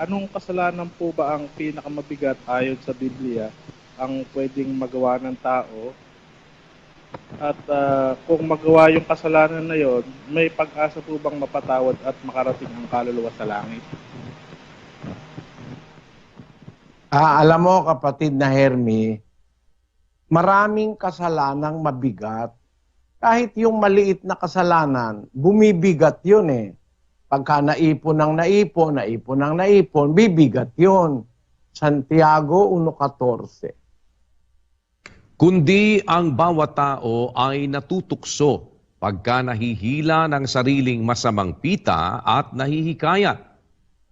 Anong kasalanan po ba ang pinakamabigat ayon sa Biblia ang pwedeng magawa ng tao? At kung magawa yung kasalanan na yon, may pag-asa po bang mapatawad at makarating ang kaluluwa sa langit? Alam mo kapatid na Hermi, maraming kasalanang mabigat. Kahit yung maliit na kasalanan, bumibigat yun eh. Pagka naipon ng naipon, bibigat yun. Santiago 1:14. Kundi ang bawat tao ay natutukso pagka nahihila ng sariling masamang pita at nahihikayat.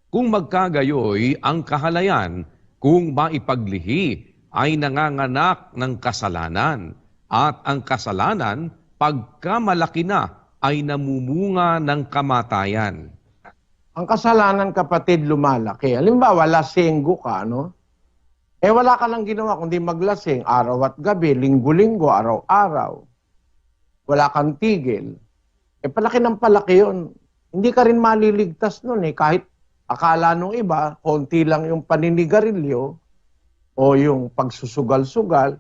Kung magkagayoy ang kahalayan, kung maipaglihi ay nanganganak ng kasalanan, at ang kasalanan pagka malaki na ay namumunga ng kamatayan. Ang kasalanan kapatid lumalaki. Halimbawa, lasenggo ka, no? Wala ka lang ginawa kundi maglasing araw at gabi, linggo-linggo, araw-araw. Wala kang tigil. Palaki ng palaki yun. Hindi ka rin maliligtas nun eh. Kahit akala nung iba, konti lang yung paninigarilyo o yung pagsusugal-sugal.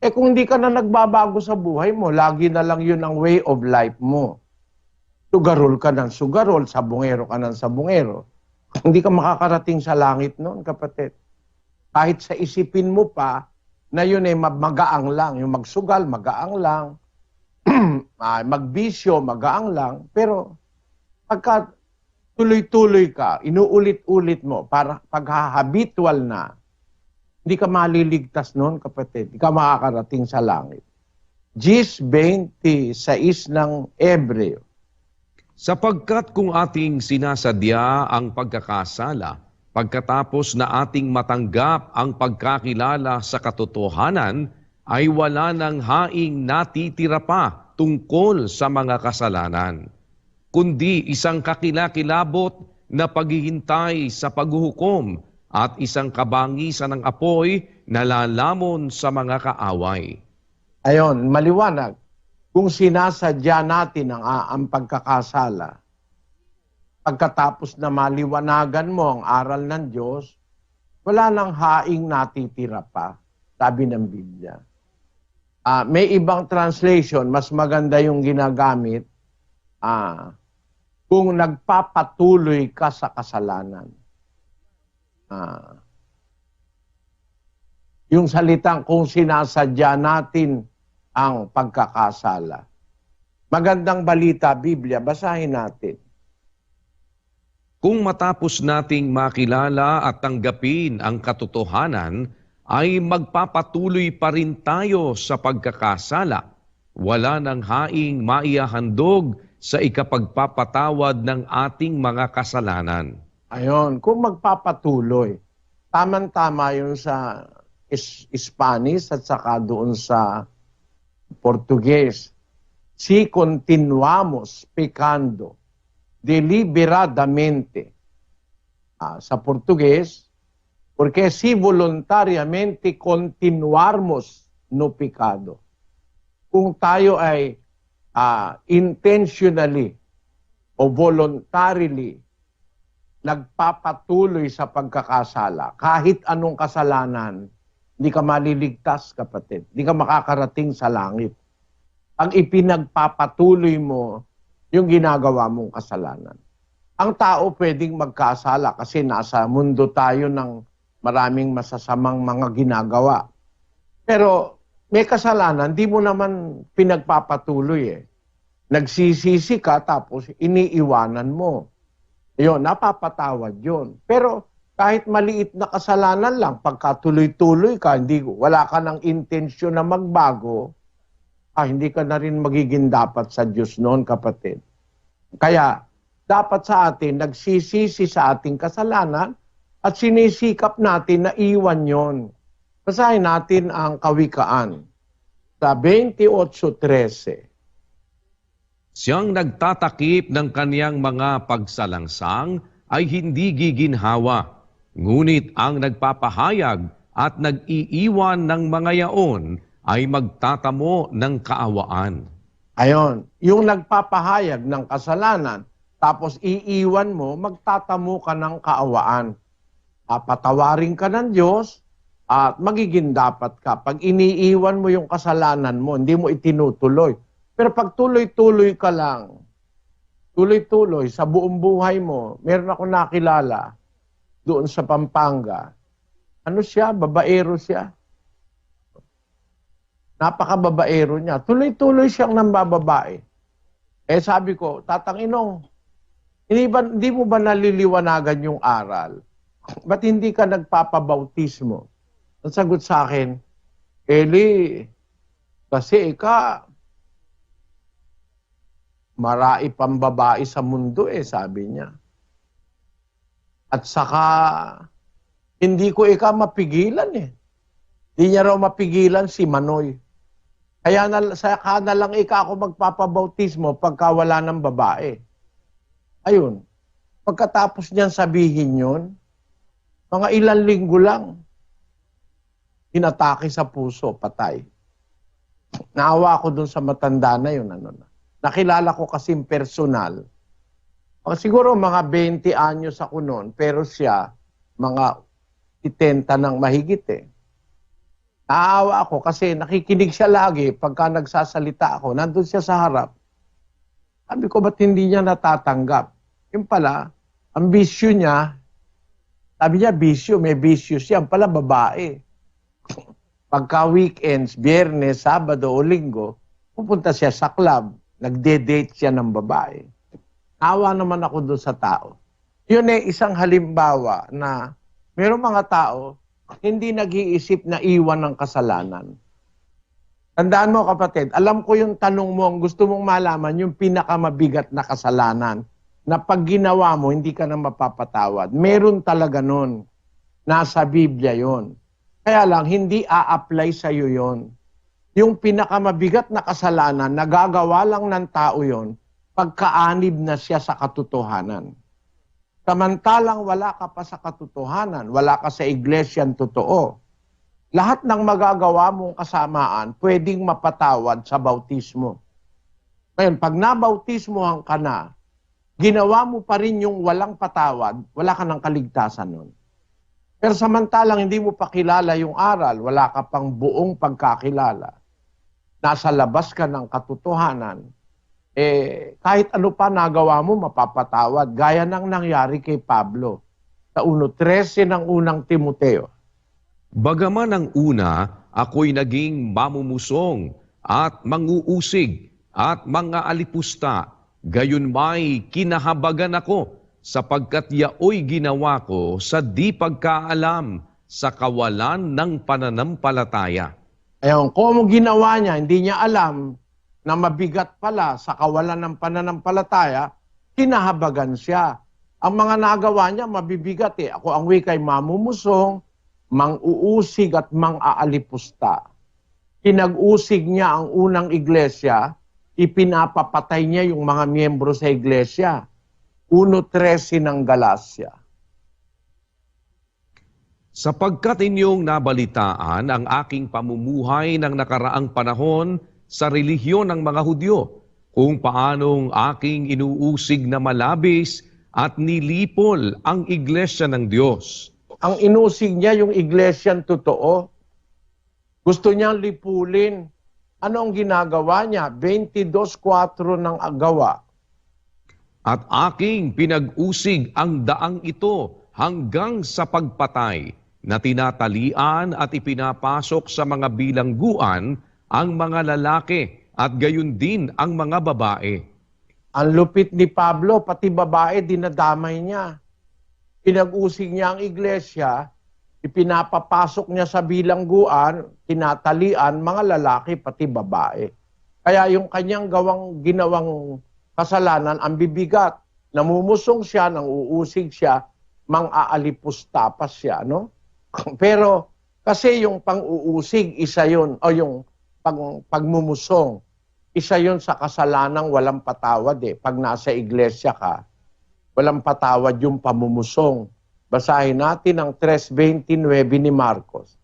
Kung hindi ka na nagbabago sa buhay mo, lagi na lang yun ang way of life mo. Sugarol ka ng sugarol, sabungero ka ng sabungero. Hindi ka makakarating sa langit noon, kapatid. Kahit sa isipin mo pa na yun ay magaang lang. Yung magsugal, magaang lang. Magbisyo, magaang lang. Pero pagka tuloy-tuloy ka, inuulit-ulit mo, para paghahabitual na, hindi ka maliligtas noon, kapatid. Hindi ka makakarating sa langit. Gis 26 ng Ebreo. Sapagkat kung ating sinasadya ang pagkakasala, pagkatapos na ating matanggap ang pagkakilala sa katotohanan, ay wala ng haing natitira pa tungkol sa mga kasalanan, kundi isang kakilakilabot na paghihintay sa paghuhukom at isang kabangisan ng apoy na lalamon sa mga kaaway. Ayon, maliwanag. Kung sinasadya natin ang pagkakasala, pagkatapos na maliwanagan mo ang aral ng Diyos, wala nang haing natitira pa, sabi ng Biblia. May ibang translation, mas maganda yung ginagamit, kung nagpapatuloy ka sa kasalanan. Yung salitang kung sinasadya natin ang pagkakasala. Magandang balita, Biblia, basahin natin. Kung matapos nating makilala at tanggapin ang katotohanan, ay magpapatuloy pa rin tayo sa pagkakasala, wala nang haing maihahandog sa ikapagpapatawad ng ating mga kasalanan. Ayon, kung magpapatuloy, tamang-tama yun sa Spanish at saka doon sa Portuguese. Si continuamos pecando deliberadamente. Sa Portuguese, porque si voluntariamente continuarmos no pecado. Kung tayo ay intentionally o voluntarily nagpapatuloy sa pagkakasala, kahit anong kasalanan, hindi ka maliligtas, kapatid. Hindi ka makakarating sa langit. Pag ipinagpapatuloy mo yung ginagawa mong kasalanan. Ang tao pwedeng magkasala kasi nasa mundo tayo ng maraming masasamang mga ginagawa. Pero may kasalanan, di mo naman pinagpapatuloy eh. Nagsisisi ka tapos iniiwanan mo. Yun, napapatawad yun. Pero kahit maliit na kasalanan lang, pagkatuloy-tuloy ka, wala ka ng intensyon na magbago, hindi ka na rin magiging dapat sa Diyos noon, kapatid. Kaya, dapat sa atin, nagsisisi sa ating kasalanan at sinisikap natin na iwan yon. Basahin natin ang Kawikaan sa 28:13. Siyang nagtatakip ng kaniyang mga pagsalangsang ay hindi giginhawa, ngunit ang nagpapahayag at nag-iiwan ng mga yaon ay magtatamo ng kaawaan. Ayon, yung nagpapahayag ng kasalanan, tapos iiwan mo, magtatamo ka ng kaawaan. Patawarin ka ng Diyos at magiging dapat ka. Pag iniiwan mo yung kasalanan mo, hindi mo itinutuloy. Pero pag tuloy-tuloy ka lang, tuloy-tuloy sa buong buhay mo, meron ako nakilala doon sa Pampanga. Ano siya? Babaero siya. Napaka-babaero niya. Tuloy-tuloy siyang nambababae. Sabi ko, Tatang-inong, hindi mo ba naliliwanagan yung aral? Ba't hindi ka nagpapabautismo? Ang sagot sa akin, Eli, kasi marai pang babae sa mundo sabi niya. At saka, hindi ko mapigilan Hindi niya raw mapigilan si Manoy. Kaya saka na lang ako magpapabautismo pagka wala ng babae. Ayun. Pagkatapos niyan sabihin yun, mga ilang linggo lang, inatake sa puso, patay. Naawa ako dun sa matanda na yun. Nakilala ko kasing personal. Siguro mga 20 anyos ako noon, pero siya, mga 70 ng mahigit Naawa ako kasi nakikinig siya lagi pagka nagsasalita ako. Nandun siya sa harap. Sabi ko, ba't hindi niya natatanggap? Yung pala, ang bisyo niya, sabi niya, bisyo, may bisyo siya. Ang pala, babae. Pagka weekends, Biyernes, Sabado o Linggo, pupunta siya sa club. Nagde-date siya ng babae. Naawa naman ako doon sa tao. Yun isang halimbawa na mayroong mga tao, hindi nag-iisip na iwan ng kasalanan. Tandaan mo kapatid, alam ko yung tanong mo, ang gusto mong malaman, yung pinakamabigat na kasalanan, na pag ginawa mo, hindi ka na mapapatawad. Meron talaga nun. Nasa Biblia yon. Kaya lang, hindi a-apply sa'yo yon. Yung pinakamabigat na kasalanan, nagagawa lang ng tao yon, pagkaanib na siya sa katotohanan. Samantalang wala ka pa sa katotohanan, wala ka sa iglesyang totoo. Lahat ng magagawa mong kasamaan, pwedeng mapatawad sa bautismo. Ngayon, pag nabautismohan ka na, ginawa mo pa rin yung walang patawad, wala ka ng kaligtasan nun. Pero samantalang hindi mo pa kilala yung aral, wala ka pang buong pagkakilala. Nasa labas ka ng katotohanan, kahit ano pa nagawa mo, mapapatawad. Gaya ng nangyari kay Pablo sa 1:13 ng unang Timoteo. Bagaman ang una, ako'y naging mamumusong at manguusig at mga alipusta, gayon may kinahabagan ako sapagkat yaoy ginawa ko sa di pagkaalam sa kawalan ng pananampalataya. Ayun, kung ginawa niya, hindi niya alam na mabigat pala sa kawalan ng pananampalataya, kinahabagan siya. Ang mga nagawa niya, mabibigat Ako ang wika'y mamumusong, mang-uusig at mang-aalipusta. Pinag-usig niya ang unang iglesia, ipinapapatay niya yung mga miyembro sa iglesia. 1:13 ng Galacia. Sapagkat inyong nabalitaan ang aking pamumuhay ng nakaraang panahon sa relihiyon ng mga Hudyo, kung paanong aking inuusig na malabis at nilipol ang iglesia ng Diyos. Ang inusig niya yung iglesyang totoo. Gusto niyang lipulin. Ano ang ginagawa niya? 22:4 ng Gawa. At aking pinag-usig ang daang ito hanggang sa pagpatay, na tinatalian at ipinapasok sa mga bilangguan ang mga lalaki at gayon din ang mga babae. Ang lupit ni Pablo, pati babae, dinadamay niya. Pinag-usig niya ang iglesia, ipinapapasok niya sa bilangguan, tinatalian mga lalaki, pati babae. Kaya yung kanyang ginawang kasalanan, ang bibigat. Namumusong siya, nang-uusig siya, mang-aalipusta pa siya, no? Pero kasi yung pang-uusig, isa yun, o yung pagmumusong, isa yun sa kasalanang walang patawad Pag nasa iglesia ka, walang patawad yung pamumusong. Basahin natin ang 3:29 ni Marcos.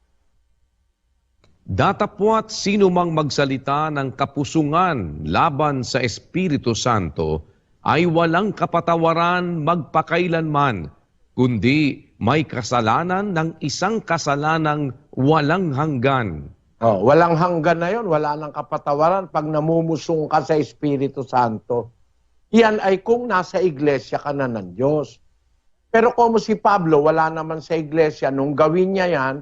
Datapwat sino mang magsalita ng kapusungan laban sa Espiritu Santo ay walang kapatawaran magpakailanman, kundi may kasalanan ng isang kasalanang walang hanggan. Oh, walang hanggan na yon, wala nang kapatawaran pag namumusong ka sa Espiritu Santo. Yan ay kung nasa iglesia ka na ng Diyos. Pero kung si Pablo, wala naman sa iglesia, nung gawin niya yan,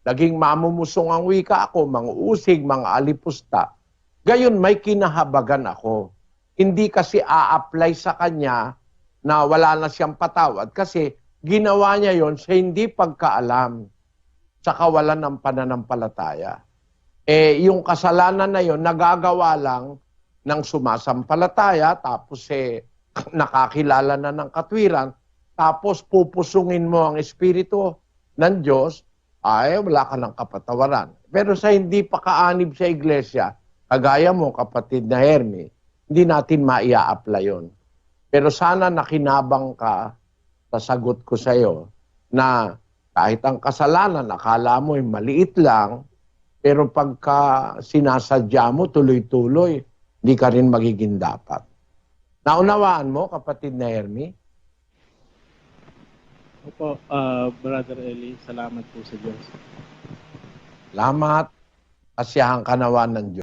naging mamumusong ang wika ako, mga usig, mga alipusta. Gayon, may kinahabagan ako. Hindi kasi a-apply sa kanya na wala na siyang patawad kasi ginawa niya yon sa hindi pagkaalam, sa kawalan ng pananampalataya. Yung kasalanan na yon nagagawa lang ng sumasampalataya, tapos nakakilala na ng katwiran, tapos pupusungin mo ang Espiritu ng Diyos, ay wala ka ng kapatawaran. Pero sa hindi pa kaanib sa iglesia, kagaya mo, kapatid na Hermie, hindi natin maia-apply yun. Pero sana nakinabang ka sa sagot ko sa iyo na kahit ang kasalanan, akala mo ay maliit lang, pero pagka sinasadya mo, tuloy-tuloy, hindi ka rin magiging dapat. Naunawaan mo, kapatid na Hermie? Opo, Brother Eli, salamat po sa Diyos. Salamat. Kasiyahan ka nawa ng Diyos.